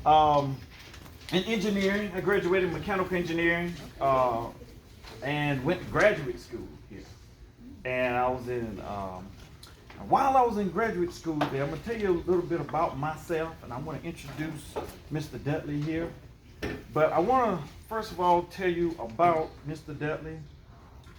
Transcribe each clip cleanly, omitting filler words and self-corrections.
Um, in engineering, I graduated in mechanical engineering and went to graduate school here. And I was while I was in graduate school there, I'm going to tell you a little bit about myself, and I want to introduce Mr. Dudley here. But I want to, first of all, tell you about Mr. Dudley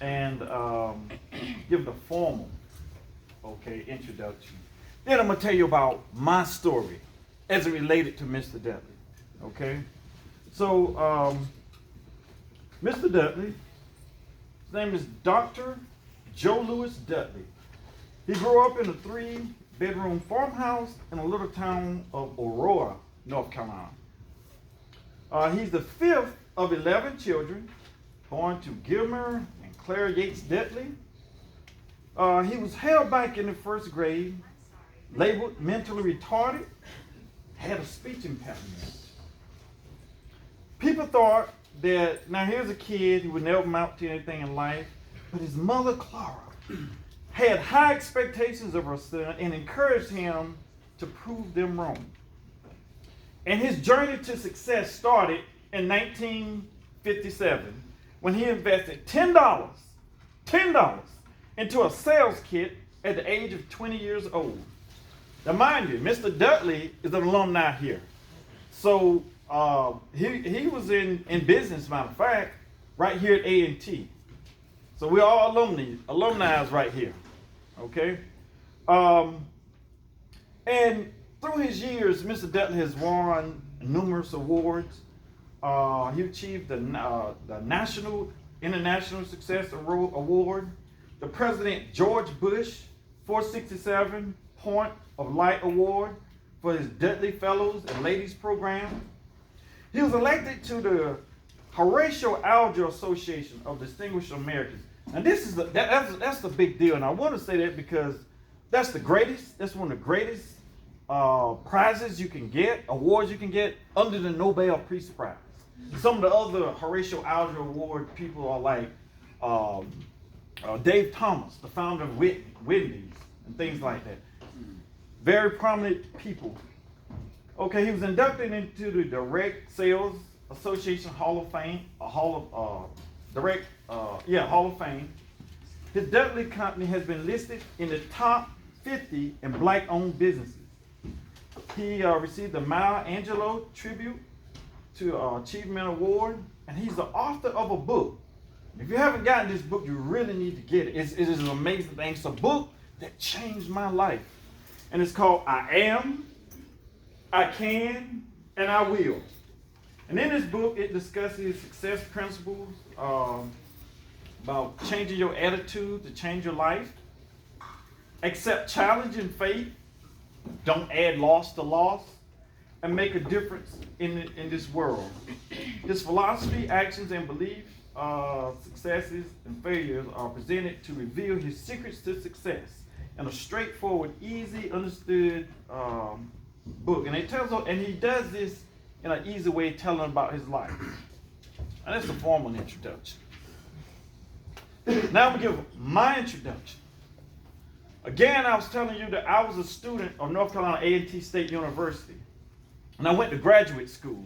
and give the formal, introduction. Then I'm going to tell you about my story as it related to Mr. Dudley, okay? So, Mr. Dudley, his name is Dr. Joe Louis Dudley. He grew up in a 3-bedroom farmhouse in a little town of Aurora, North Carolina. He's the 5th of 11 children, born to Gilmer and Claire Yates Dudley. He was held back in the 1st grade, labeled mentally retarded, had a speech impairment. People thought that, now here's a kid who would never amount to anything in life, but his mother, Clara, had high expectations of her son and encouraged him to prove them wrong. And his journey to success started in 1957 when he invested $10 into a sales kit at the age of 20 years old. Now mind you, Mr. Dudley is an alumni here. So he was in business, matter of fact, right here at A&T. So we're all alumni right here, okay? And through his years, Mr. Dudley has won numerous awards. He achieved the International Success Award, the President George Bush 467 Point of Light Award for his Dudley Fellows and Ladies Program. He was elected to the Horatio Alger Association of Distinguished Americans. And that's the big deal. And I want to say that because that's the greatest, that's one of the greatest prizes you can get, awards you can get under the Nobel Peace Prize. Some of the other Horatio Alger Award people are like Dave Thomas, the founder of Wendy's and things like that. Very prominent people. Okay, he was inducted into the Direct Sales Association Hall of Fame, Hall of Fame. His Dudley Company has been listed in the top 50 in black-owned businesses. He received the Maya Angelou Tribute to Achievement Award, and he's the author of a book. If you haven't gotten this book, you really need to get it. It is an amazing thing. It's a book that changed my life, and it's called I Am, I Can, and I Will. And in this book, it discusses success principles, about changing your attitude to change your life, accept challenge and faith, don't add loss to loss, and make a difference in this world. His philosophy, actions, and beliefs, successes, and failures are presented to reveal his secrets to success in a straightforward, easy, understood book. And he does this in an easy way, telling about his life. And that's the formal introduction. Now I'm going to give my introduction. Again, I was telling you that I was a student of North Carolina A&T State University. And I went to graduate school.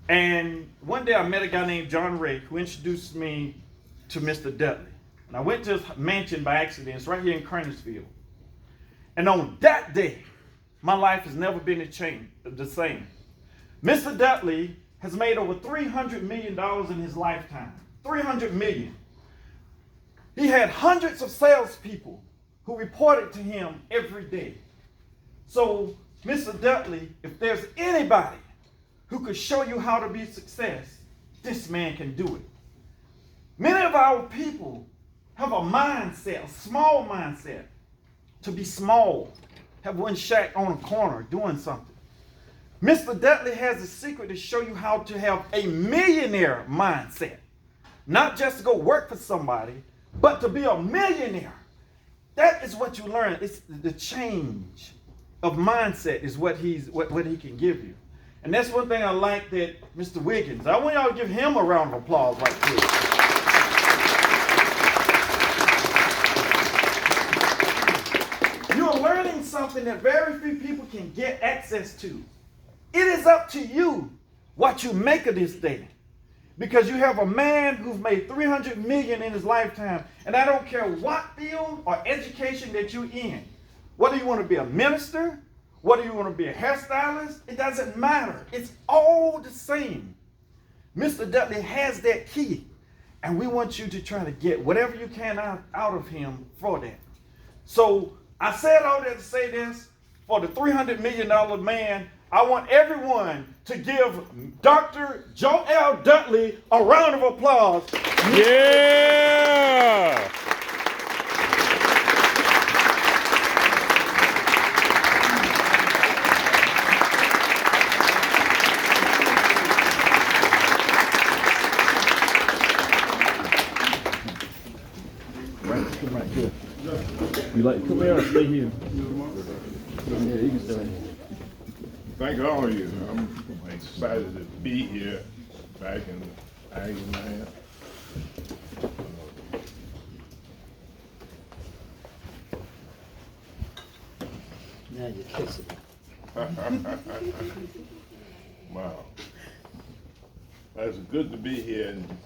And one day I met a guy named John Ray who introduced me to Mr. Dudley. And I went to his mansion by accident. It's right here in Kernersville. And on that day, my life has never been the same. Mr. Dudley has made over $300 million in his lifetime. $300 million. He had hundreds of salespeople who reported to him every day. So, Mr. Dudley, if there's anybody who could show you how to be success, this man can do it. Many of our people have a mindset, a small mindset, to be small, have one shack on a corner doing something. Mr. Dudley has a secret to show you how to have a millionaire mindset. Not just to go work for somebody, but to be a millionaire. That is what you learn. It's the change of mindset is what he can give you. And that's one thing I like that Mr. Wiggins. I want y'all to give him a round of applause right there. You're learning something that very few people can get access to. It is up to you what you make of this day. Because you have a man who's made $300 million in his lifetime, and I don't care what field or education that you're in. Whether you want to be a minister, whether you want to be a hairstylist, it doesn't matter. It's all the same. Mr. Dudley has that key, and we want you to try to get whatever you can out of him for that. So I said all that to say this. For the $300 million man, I want everyone to give Dr. Joel Dudley a round of applause. Yeah! Right here. You like to come here or stay here? Yeah, you can stay. Thank all of you. I'm excited to be here back in Aggie Now you're kissing. Wow. It's good to be here and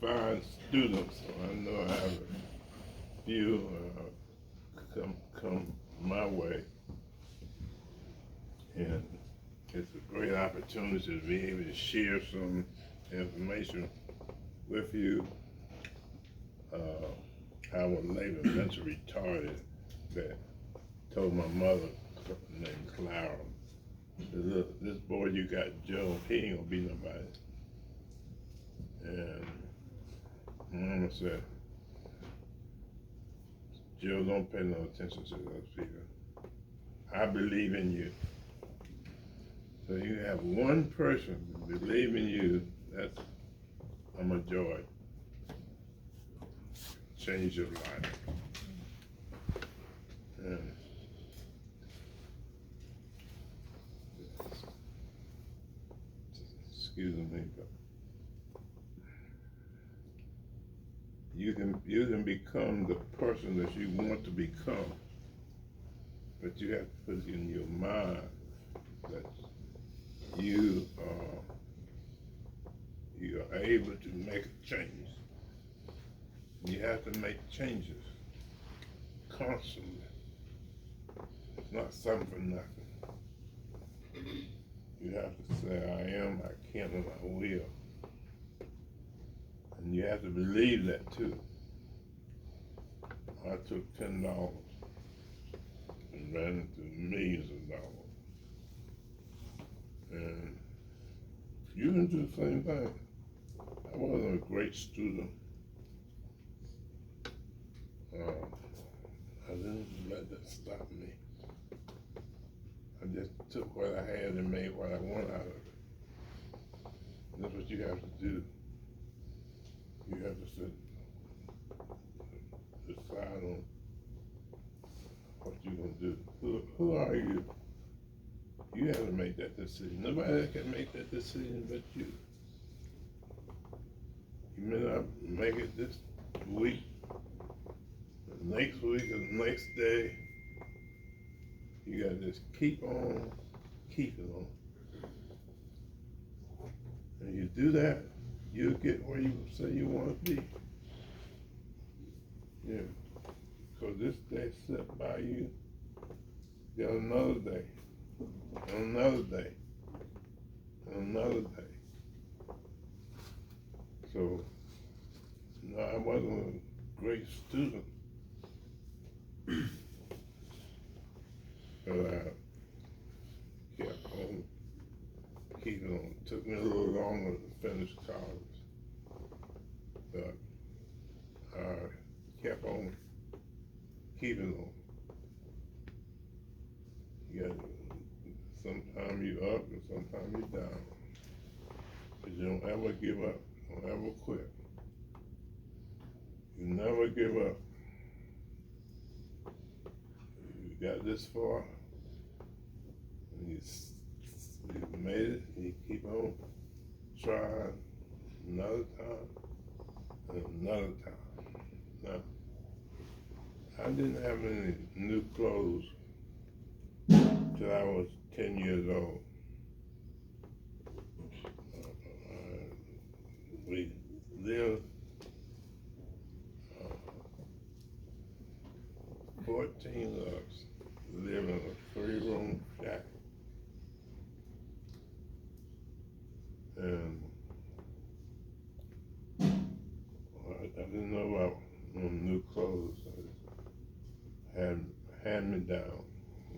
find students. I know I have a few come my way. And it's a great opportunity to be able to share some information with you. I was later mentally retarded that told my mother, named Clara, look, this boy you got, Joe, he ain't gonna be nobody. And Mama said, Joe, don't pay no attention to those people. I believe in you. So you have one person believe in you, that's a majority. Change your life. And excuse me, but you can become the person that you want to become, but you have to put in your mind that you are able to make a change. You have to make changes constantly. It's not something for nothing. You have to say, I am, I can, and I will. And you have to believe that too. I took $10 and ran into millions of dollars. And you can do the same thing. I wasn't a great student. I didn't let that stop me. I just took what I had and made what I want out of it. And that's what you have to do. You have to decide on what you're going to do. Who are you? You have to make that decision. Nobody can make that decision but you. You may not make it this week, the next week, or the next day. You gotta just keep on keeping on. And you do that, you'll get where you say you want to be. Yeah. Because this day set by you, you got another day, and another day, and another day. So, no, I wasn't a great student. But I kept on keeping on. It took me a little longer to finish college. But I kept on keeping on. You got, sometimes you up and sometimes you down. But you don't ever give up. Don't ever quit. You never give up. You got this far, and you made it, and you keep on trying another time, and another time. Now, I didn't have any new clothes till I was 10 years old. lived 14 of us live in a 3-room shack. And I didn't know about new clothes. I had hand me down.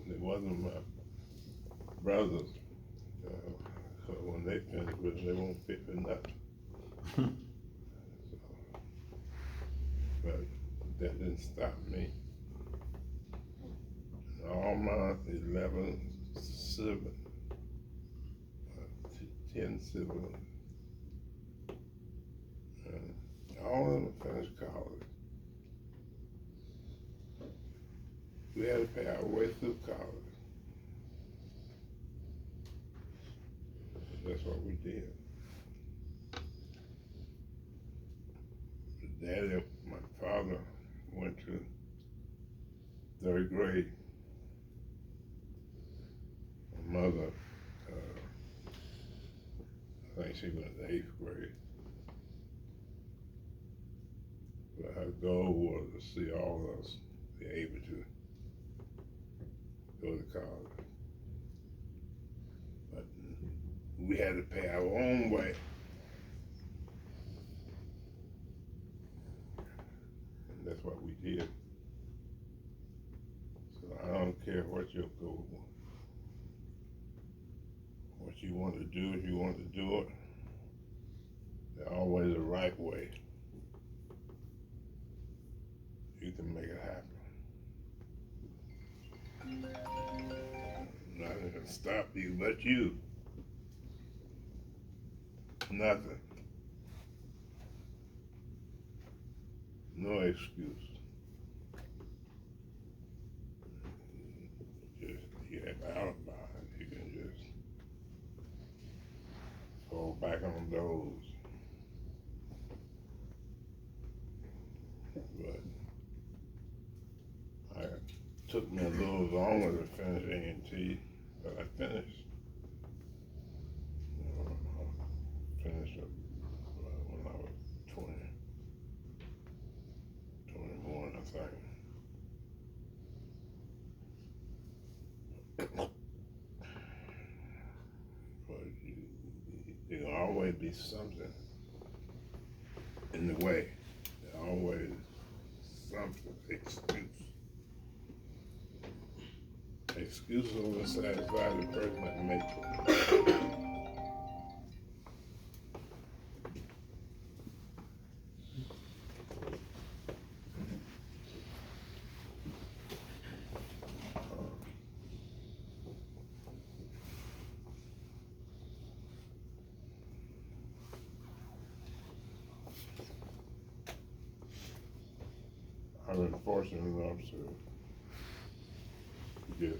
It wasn't my brothers. So when they finish with it, they won't fit for nothing. But that didn't stop me. All my 11 siblings, 10 siblings, and all of them finished college. We had to pay our way through college. That's what we did. Daddy, my father, went to 3rd grade. My mother, I think she went to 8th grade. But her goal was to see all of us be able to go to college. But we had to pay our own way. And that's what we did. So I don't care what your goal was. What you want to do, if you want to do it, there's always a right way. You can make it happen. Nothing can stop you but you. Nothing. No excuse. Just you have alibi. You can just fall back on those. But took me a little longer to finish A&T, but I finished. I finished when I was 21, I think. But there'll always be something in the way. There's always something, excuse. Excuses only satisfy the person that makes it. I've been fortunate enough to get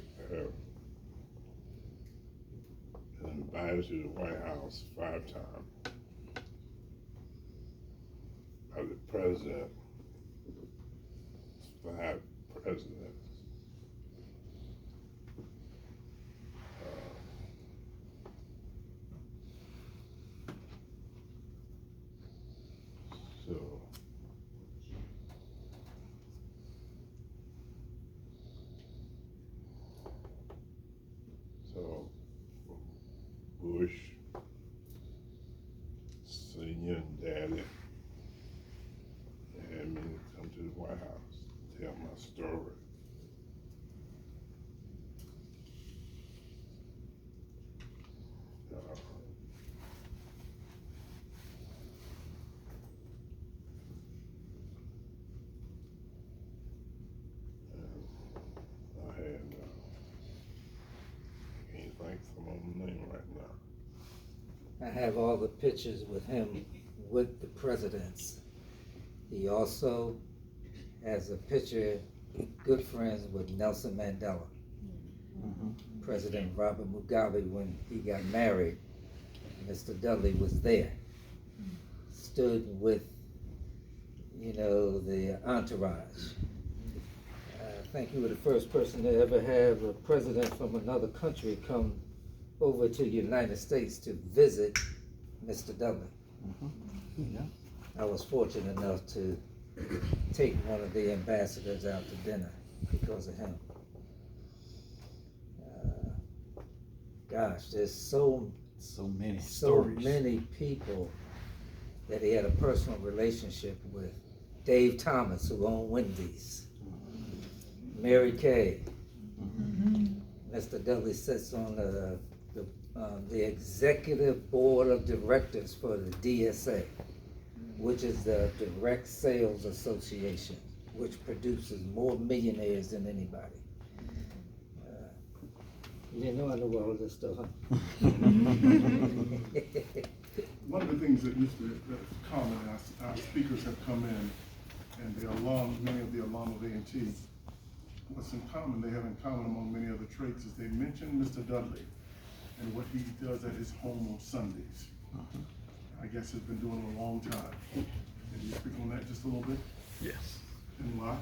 invited to the White House 5 times by the president, 5 presidents. So Bush, Senior and Daddy had me come to the White House, tell my story. I have all the pictures with him with the presidents. He also has a picture, good friends with Nelson Mandela. President Robert Mugabe, when he got married, Mr. Dudley was there. Stood with, the entourage. I think you were the first person to ever have a president from another country come over to the United States to visit Mr. Dudley. Yeah. I was fortunate enough to take one of the ambassadors out to dinner because of him. Gosh, there's so many people that he had a personal relationship with. Dave Thomas, who owned Wendy's. Mary Kay. Mr. Dudley sits on the executive board of directors for the DSA, which is the Direct Sales Association, which produces more millionaires than anybody. You didn't know I know all this stuff, huh? One of the things that's common, our speakers have come in, and the alums, many of the alum of A&T, what's in common, they have in common among many other traits, is they mention Mr. Dudley and what he does at his home on Sundays. I guess has been doing it a long time. Can you speak on that just a little bit? Yes. And why?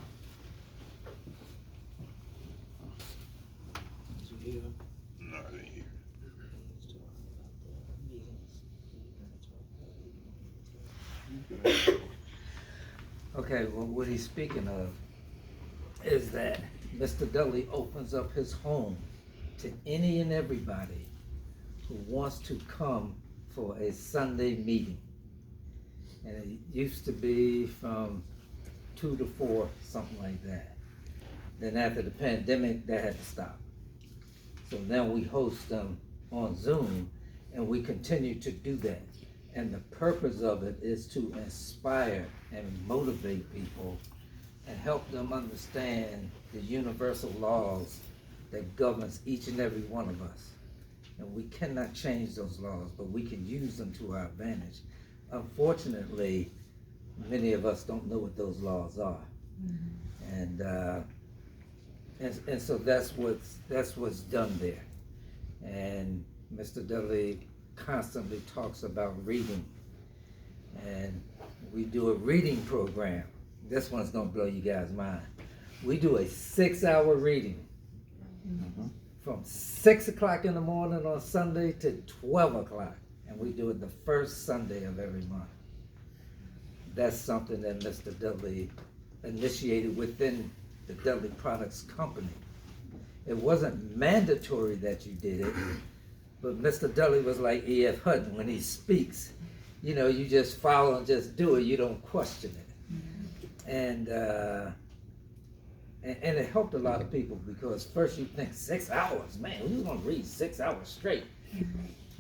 No, I didn't hear. Okay, well, what he's speaking of is that Mr. Dudley opens up his home to any and everybody who wants to come for a Sunday meeting. And it used to be from 2 to 4, something like that. Then after the pandemic, that had to stop. So now we host them on Zoom, and we continue to do that. And the purpose of it is to inspire and motivate people and help them understand the universal laws that governs each and every one of us. And we cannot change those laws, but we can use them to our advantage. Unfortunately, many of us don't know what those laws are. And so that's what's done there. And Mr. Dudley constantly talks about reading, and we do a reading program. This one's gonna blow you guys' mind. We do a 6-hour reading from 6 o'clock in the morning on Sunday to 12 o'clock, and we do it the first Sunday of every month. That's something that Mr. Dudley initiated within the Dudley Products Company. It wasn't mandatory that you did it, but Mr. Dudley was like E.F. Hutton when he speaks. You know, you just follow and just do it, you don't question it. And it helped a lot of people, because first you think 6 hours, man, who's gonna read 6 hours straight?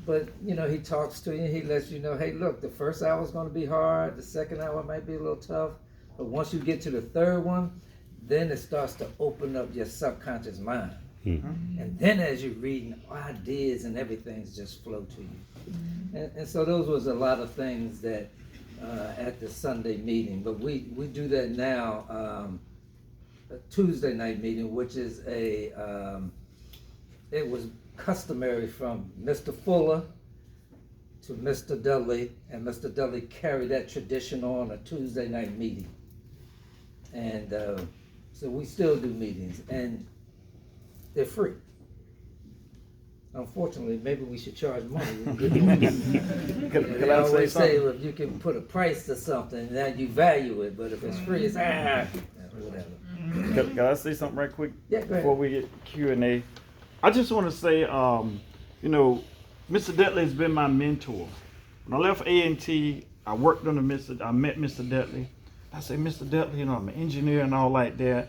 But you know, he talks to you, he lets you know, hey look, the first hour is gonna be hard, the second hour might be a little tough, but once you get to the third one, then it starts to open up your subconscious mind. And then as you're reading, ideas and everything's just flow to you. And so those was a lot of things that at the Sunday meeting, but we do that now, a Tuesday night meeting, which is it was customary from Mr. Fuller to Mr. Dudley, and Mr. Dudley carried that tradition on a Tuesday night meeting. And so we still do meetings, and they're free. Unfortunately, maybe we should charge money. They always say, well, if you can put a price to something, then you value it, but if it's free, it's whatever. Can I say something right quick? Yeah, go ahead. Before we get Q&A? I just want to say, you know, Mr. Dudley has been my mentor. When I left A&T, I worked under I met Mr. Dudley. I said, Mr. Dudley, you know, I'm an engineer and all like that.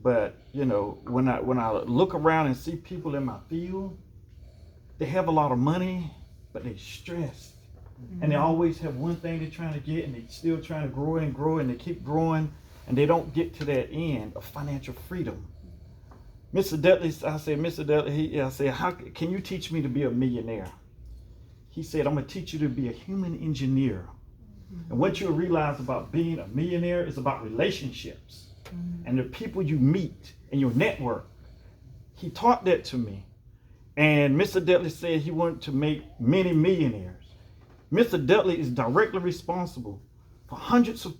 But, you know, when I look around and see people in my field, they have a lot of money, but they're stressed. And they always have one thing they're trying to get, and they're still trying to grow and grow, and they keep growing, and they don't get to that end of financial freedom. Mr. Dudley, I said, Mr. Dudley, I said, how can you teach me to be a millionaire? He said, I'm gonna teach you to be a human engineer. And what you'll realize about being a millionaire is about relationships and the people you meet and your network. He taught that to me. And Mr. Dudley said he wanted to make many millionaires. Mr. Dudley is directly responsible for hundreds of